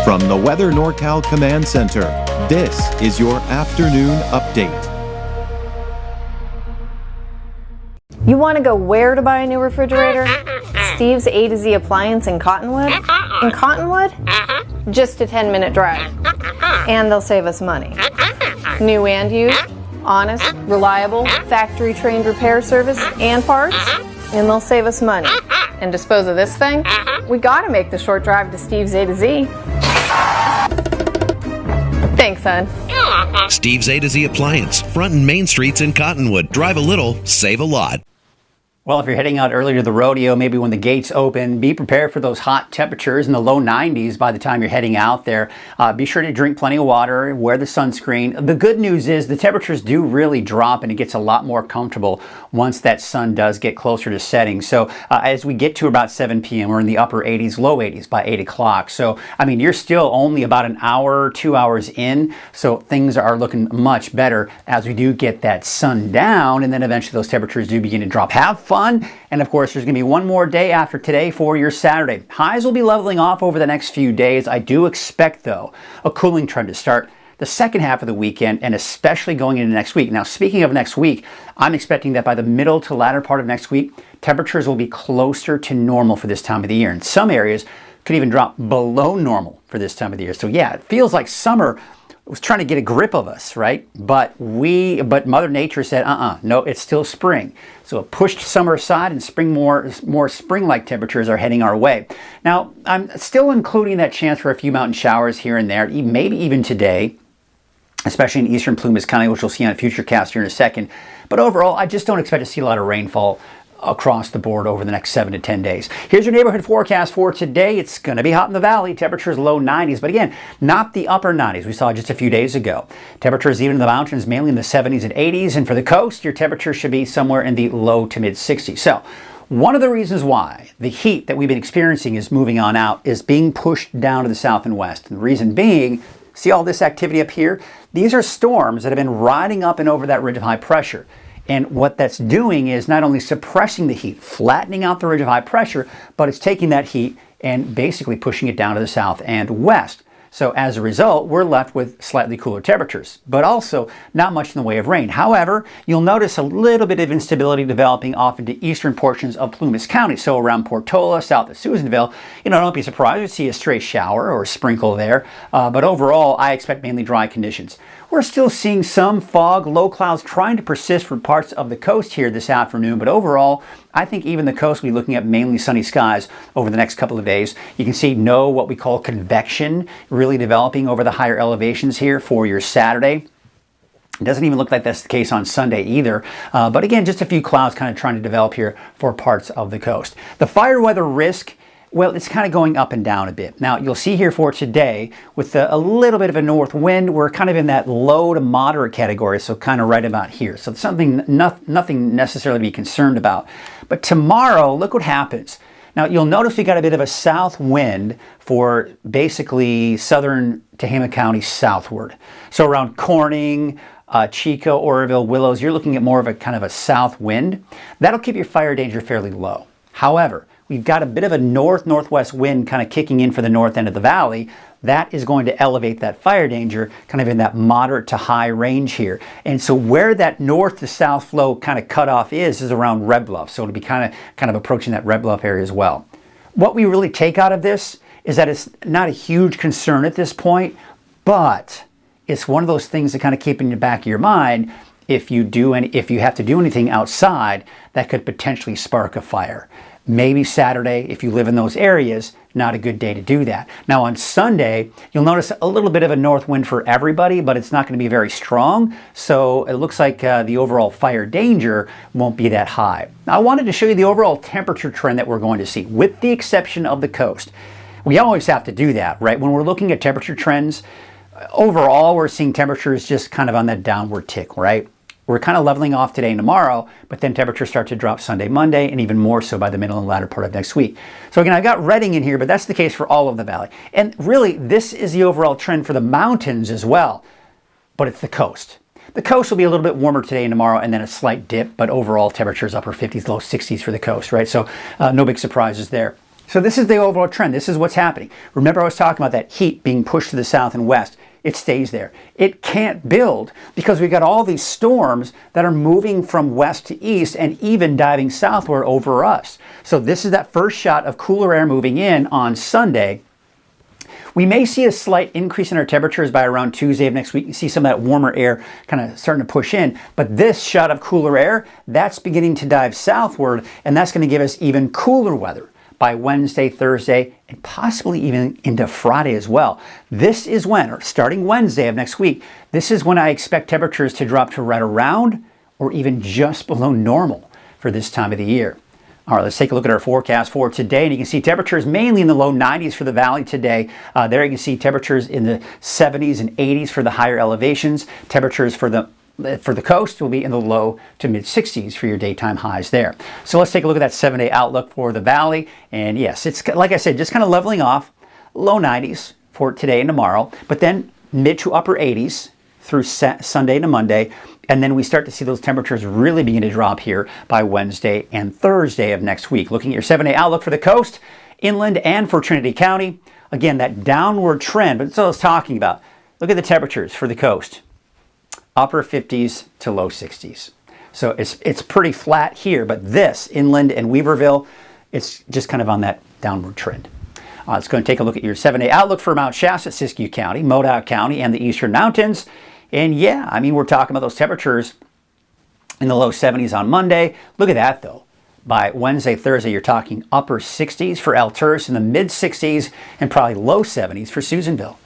From the Weather NorCal Command Center, this is your afternoon update. You want to go where to buy a new refrigerator? Steve's A to Z Appliance in Cottonwood? In Cottonwood? Just a 10-minute drive. And they'll save us money. New and used, honest, reliable, factory-trained repair service and parts, and they'll save us money. And dispose of this thing? We gotta make the short drive to Steve's A to Z. Thanks, son. Steve's A to Z Appliance, front and main streets in Cottonwood. Drive a little, save a lot. Well, if you're heading out early to the rodeo, maybe when the gates open, be prepared for those hot temperatures in the low 90s by the time you're heading out there. Be sure to drink plenty of water, wear the sunscreen. The good news is the temperatures do really drop and it gets a lot more comfortable once that sun does get closer to setting. So as we get to about 7 p.m., we're in the upper 80s, low 80s by 8 o'clock. So, I mean, you're still only about an hour, 2 hours in. So things are looking much better as we do get that sun down, and then eventually those temperatures do begin to drop. Have fun. And of course, there's going to be one more day after today for your Saturday. Highs will be leveling off over the next few days. I do expect, though, a cooling trend to start the second half of the weekend and especially going into next week. Now, speaking of next week, I'm expecting that by the middle to latter part of next week, temperatures will be closer to normal for this time of the year. In some areas, could even drop below normal for this time of the year. So yeah, it feels like summer was trying to get a grip of us, right? But Mother Nature said, no, it's still spring. So it pushed summer aside and spring more spring-like temperatures are heading our way. Now, I'm still including that chance for a few mountain showers here and there, maybe even today, especially in eastern Plumas County, which we'll see on a future cast here in a second. But overall, I just don't expect to see a lot of rainfall across the board over the next 7 to 10 days. Here's your neighborhood forecast for today. It's going to be hot in the valley. Temperatures low 90s, but again, not the upper 90s we saw just a few days ago. Temperatures even in the mountains, mainly in the 70s and 80s, and for the coast, your temperature should be somewhere in the low to mid 60s. So, one of the reasons why the heat that we've been experiencing is moving on out is being pushed down to the south and west. And the reason being, see all this activity up here? These are storms that have been riding up and over that ridge of high pressure. And what that's doing is not only suppressing the heat, flattening out the ridge of high pressure, but it's taking that heat and basically pushing it down to the south and west. So as a result, we're left with slightly cooler temperatures, but also not much in the way of rain. However, you'll notice a little bit of instability developing off into eastern portions of Plumas County. So around Portola, south of Susanville, don't be surprised to see a stray shower or a sprinkle there. But overall, I expect mainly dry conditions. We're still seeing some fog, low clouds trying to persist for parts of the coast here this afternoon, but overall, I think even the coast will be looking at mainly sunny skies over the next couple of days. You can see what we call convection really developing over the higher elevations here for your Saturday. It doesn't even look like that's the case on Sunday either. But again, just a few clouds kind of trying to develop here for parts of the coast. The fire weather risk, well, it's kind of going up and down a bit. Now, you'll see here for today, with a little bit of a north wind, we're kind of in that low to moderate category, so kind of right about here. So it's nothing necessarily to be concerned about. But tomorrow, look what happens. Now, you'll notice we got a bit of a south wind for basically southern Tehama County southward. So around Corning, Chico, Oroville, Willows, you're looking at more of a kind of a south wind. That'll keep your fire danger fairly low. However, we've got a bit of a north-northwest wind kind of kicking in for the north end of the valley. That is going to elevate that fire danger kind of in that moderate to high range here. And so where that north to south flow kind of cutoff is around Red Bluff. So it'll be kind of approaching that Red Bluff area as well. What we really take out of this is that it's not a huge concern at this point, but it's one of those things that kind of keep in the back of your mind if you have to do anything outside that could potentially spark a fire. Maybe Saturday, if you live in those areas, not a good day to do that. Now on Sunday, you'll notice a little bit of a north wind for everybody, but it's not going to be very strong. So it looks like the overall fire danger won't be that high. Now, I wanted to show you the overall temperature trend that we're going to see, with the exception of the coast. We always have to do that, right? When we're looking at temperature trends, overall, we're seeing temperatures just kind of on that downward tick, right? We're kind of leveling off today and tomorrow, but then temperatures start to drop Sunday, Monday, and even more so by the middle and latter part of next week. So again, I've got Redding in here, but that's the case for all of the valley. And really, this is the overall trend for the mountains as well, but it's the coast. The coast will be a little bit warmer today and tomorrow, and then a slight dip, but overall temperatures upper 50s, low 60s for the coast, right? So no big surprises there. So this is the overall trend. This is what's happening. Remember, I was talking about that heat being pushed to the south and west. It stays there. It can't build because we've got all these storms that are moving from west to east and even diving southward over us. So this is that first shot of cooler air moving in on Sunday. We may see a slight increase in our temperatures by around Tuesday of next week. You see some of that warmer air kind of starting to push in. But this shot of cooler air, that's beginning to dive southward, and that's going to give us even cooler weather by Wednesday, Thursday, and possibly even into Friday as well. This is when, or starting Wednesday of next week, this is when I expect temperatures to drop to right around or even just below normal for this time of the year. All right, let's take a look at our forecast for today. And you can see temperatures mainly in the low 90s for the valley today. There you can see temperatures in the 70s and 80s for the higher elevations. Temperatures for the coast will be in the low to mid 60s for your daytime highs there. So let's take a look at that 7-day outlook for the valley. And yes, it's like I said, just kind of leveling off, low 90s for today and tomorrow, but then mid to upper 80s through Sunday to Monday. And then we start to see those temperatures really begin to drop here by Wednesday and Thursday of next week. Looking at your 7-day outlook for the coast, inland, and for Trinity County. Again, that downward trend, but that's what I was talking about. Look at the temperatures for the coast. Upper 50s to low 60s. So it's pretty flat here, but this, inland and Weaverville, it's just kind of on that downward trend. Let's go and take a look at your 7-day outlook for Mount Shasta, Siskiyou County, Modoc County, and the Eastern Mountains. And yeah, I mean, we're talking about those temperatures in the low 70s on Monday. Look at that, though. By Wednesday, Thursday, you're talking upper 60s for Alturas, in the mid 60s, and probably low 70s for Susanville.